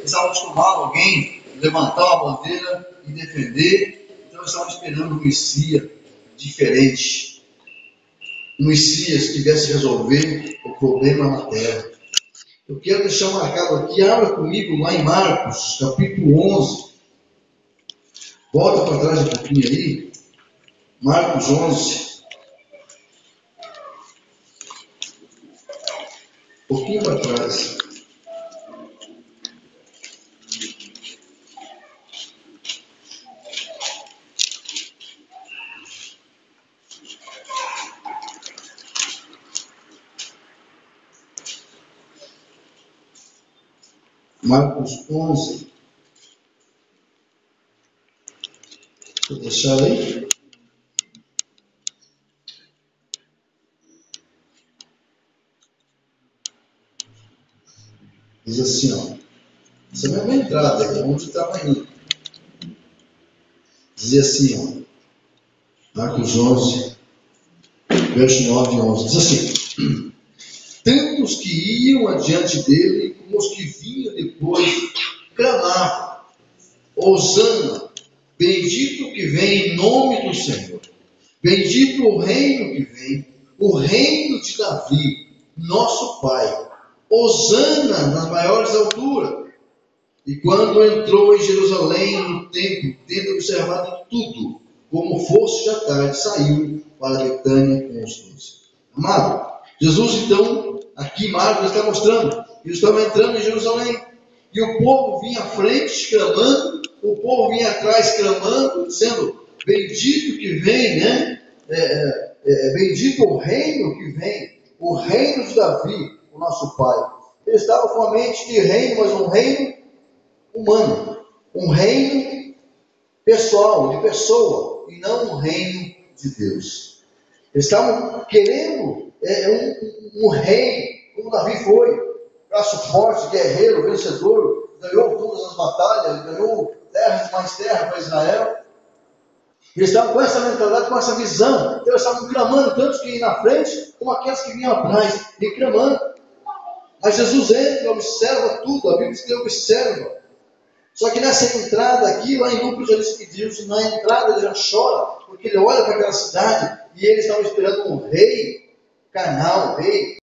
estavam acostumados alguém levantar uma bandeira e defender. Então eles estavam esperando um Messias diferente. Um Messias que viesse resolver o problema na terra. Eu quero deixar marcado aqui, abra comigo lá em Marcos, capítulo 11. Volta para trás um pouquinho aí. Marcos 11. Um pouquinho para trás. Marcos 11. Vou deixar aí. Diz assim, ó. Essa é a minha entrada, é onde estava indo. Dizia assim, ó. Marcos 11, verso 9 e 11. Diz assim: tanto os que iam adiante dele, como os que vinham depois, clamavam: Hosana, bendito que vem em nome do Senhor. Bendito o reino que vem, o reino de Davi, nosso Pai. Hosana nas maiores alturas. E quando entrou em Jerusalém, no templo, tendo observado tudo, como fosse já tarde, saiu para Betânia com os 12. Amado, Jesus então, aqui Marcos está mostrando, eles estavam entrando em Jerusalém, e o povo vinha à frente clamando, o povo vinha atrás clamando, dizendo: bendito que vem, né? Bendito o reino que vem, o reino de Davi, o nosso Pai. Eles estavam com a mente de reino, mas um reino humano, um reino pessoal, de pessoa, e não um reino de Deus. Eles estavam querendo um rei, como Davi foi, braço forte, guerreiro, vencedor, ganhou todas as batalhas, ganhou terras mais terra para Israel. Eles estavam com essa mentalidade, com essa visão. Então eles estavam clamando, tanto que iam na frente, como aqueles que vinham atrás, e clamando. Mas Jesus entra e observa tudo, a Bíblia diz que ele observa. Só que nessa entrada aqui, lá em Lucas, eles pediram, na entrada ele já chora, porque ele olha para aquela cidade e eles estavam esperando um rei carnal, um rei